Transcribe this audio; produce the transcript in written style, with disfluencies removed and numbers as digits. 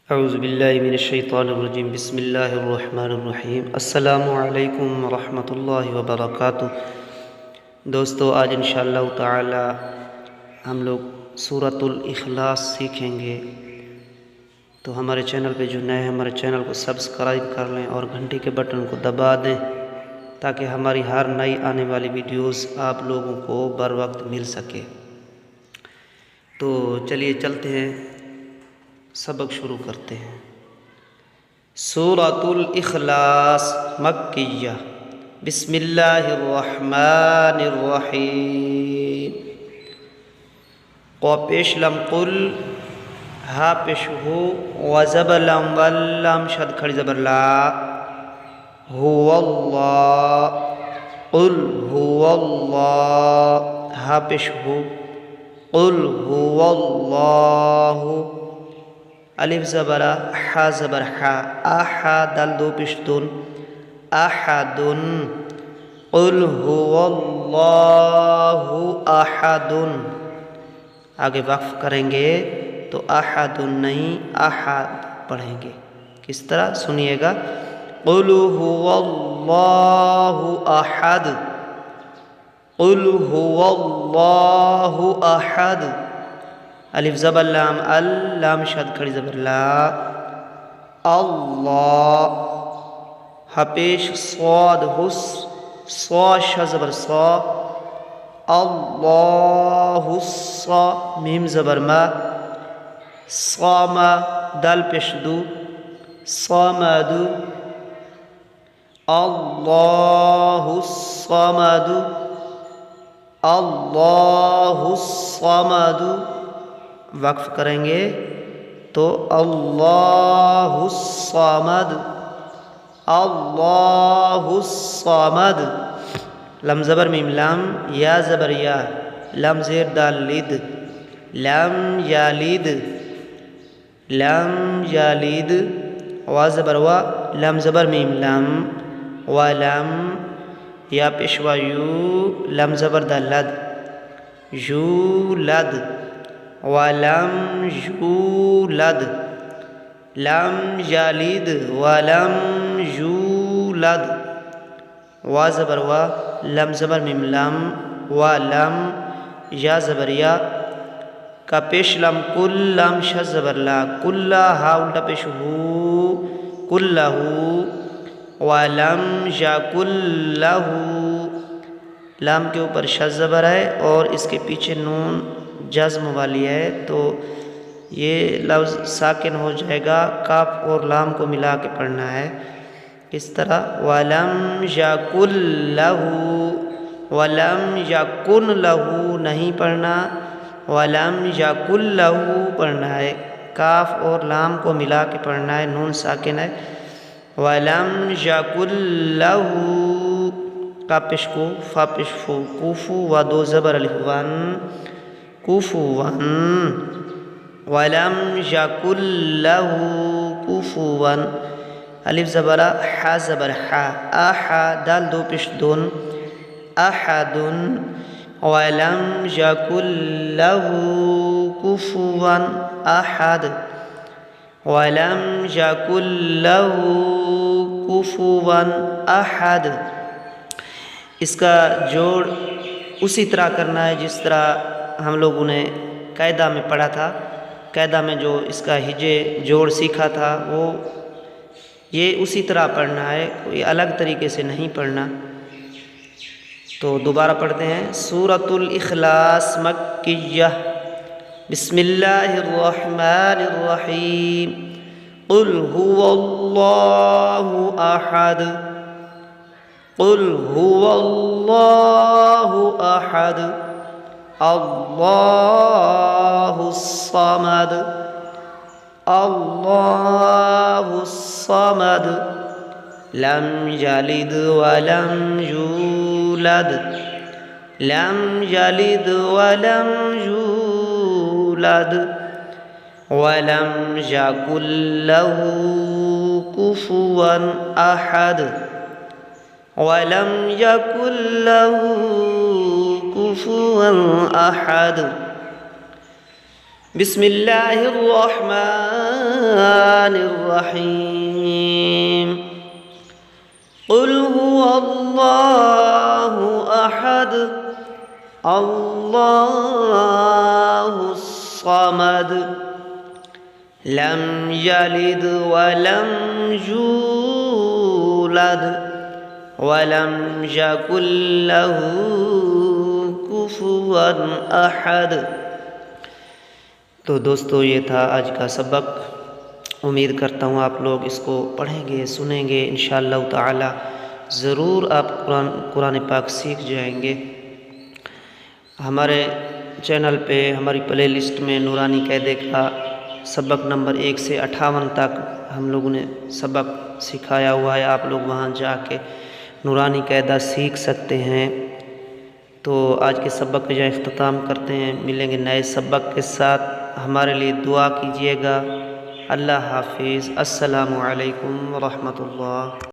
औज़ुबिल्लाहिमिनश्शैतानिर्रजीम बिस्मिल्लाहिर्रहमानिर्रहीम अस्सलामु अलैकुम रहमतुल्लाहि व बरकातुहू। दोस्तों, आज इंशाअल्लाह ताला हम लोग सूरतुल इखलास सीखेंगे। तो हमारे चैनल पे जो नए हैं हमारे चैनल को सब्सक्राइब कर लें और घंटी के बटन को दबा दें ताकि हमारी हर नई आने वाली वीडियोस आप लोगों को बर वक्त मिल सके। तो चलिए चलते हैं, सबक शुरू करते हैं। सूरतुल इखलास मक्किया। बिस्मिल्लाहिर्रहमानिर्रहीम। क़ पेश लम कुल, हा पेश हु, व ज़बर लम वल लम शद खड़ी ज़बर ला, हुवल्लाह, कुल हुवल्लाह, हा पेश हु, कुल हुवल्लाहु, अलिफ ज़बरा हा ज़बर हा, आहा दल दो पिश्तुन, अहदुन, कुल हुवल्लाहु अहदुन। आगे वक्फ करेंगे तो अहदुन नहीं अहद पढ़ेंगे। किस तरह सुनिएगा, कुल हुवल्लाहु अहद, कुल हुवल्लाहु अहद, अलिफ ज़बर लाम अल, लाम शद खड़ी ज़बर ला, अल्लाह, हपेश स्वाद हुस, स्वा ज़बर स्वा, अल्लाहुस्सा, मीम ज़बर मा, सामा दल पेश दू, सामदु, अल्लाहुस्समदु, अल्लाहुस्समदु। वक्फ करेंगे तो अल्लाहुस्समद, अल्लाहुस्समद। लम ज़बर मीम लम, या ज़बर या, लम ज़ेर दाल लिद, लम यालिद, लम यालिद, वा ज़बर वा, लम ज़बर मीम लम, व लम, या पेशवा यू, लम ज़बर दाल लद, यूलद, वलम यूलद, लम यालिद वलम यूलद, वा ज़बर वा, लम ज़बर मीम लम, व लम, या ज़बर या, का पेश लम कुल, लम श ज़बर ला, कुल्ला हा उल्टा पेश हु, कुल्लहु, वलम यकुल्लहु, लाम के ऊपर श ज़बर है और इसके पीछे नून जज़्म वाली है, तो ये लफ्ज़ साकिन हो जाएगा। काफ और लाम को मिला के पढ़ना है। इस तरह वलम यकुन लहू, वलम यकुन लहू नहीं पढ़ना, वलम यकुन लहू पढ़ना है। काफ और लाम को मिला के पढ़ना है, नून साकिन है। वलम यकुन लहू, का पेश को, फा पेश फू, कुफू व दो ज़बर अलिफ वन, कुफुवन, वलम यकुन लहू कुफुवन, अलिफ ज़बरा हा ज़बर हा, आहा दाल दो पेश दुन, अहदुन, वलम यकुन लहू कुफुवन अहद, वलम यकुन लहू कुफुवन अहद। इसका जोड़ उसी तरह करना है जिस तरह हम लोगों ने कायदा में पढ़ा था। कायदा में जो इसका हिजे जोड़ सीखा था वो ये उसी तरह पढ़ना है, कोई अलग तरीके से नहीं पढ़ना। तो दोबारा पढ़ते हैं। सूरतुल इखलास मक्किया। बिस्मिल्लाहिर्रहमानिर्रहीम। कुल हुवल्लाहु अहद, कुल हुवल्लाहु अहद, अल्लाहुस्समद, अल्लाहुस्समद, लम यलिद वलम यूलद, लम यलिद वलम यूलद, वलम यकुन लहू कुफुवन अहद, वलम यकुन लहू कुफुवन अहद। बिस्मिल्लाहिर्रहमान रहमानिर रहीम। कुल हुवल्लाहु अहद अल्लाहुस समद लम यलिद वलम यूलद वलम यकुल लहू कुफुवन अहद। तो दोस्तों, ये था आज का सबक। उम्मीद करता हूँ आप लोग इसको पढ़ेंगे, सुनेंगे, इंशाअल्लाह ताला ज़रूर आप कुरान पाक सीख जाएंगे। हमारे चैनल पे हमारी प्लेलिस्ट में नूरानी कायदे का सबक नंबर 1 से 58 तक हम लोगों ने सबक सिखाया हुआ है। आप लोग वहाँ जाके नूरानी कायदा सीख सकते हैं। तो आज के सबक का जो इख्तिताम करते हैं, मिलेंगे नए सबक के साथ। हमारे लिए दुआ कीजिएगा। अल्लाह हाफिज़। अस्सलामु अलैकुम व रहमतुल्लाह।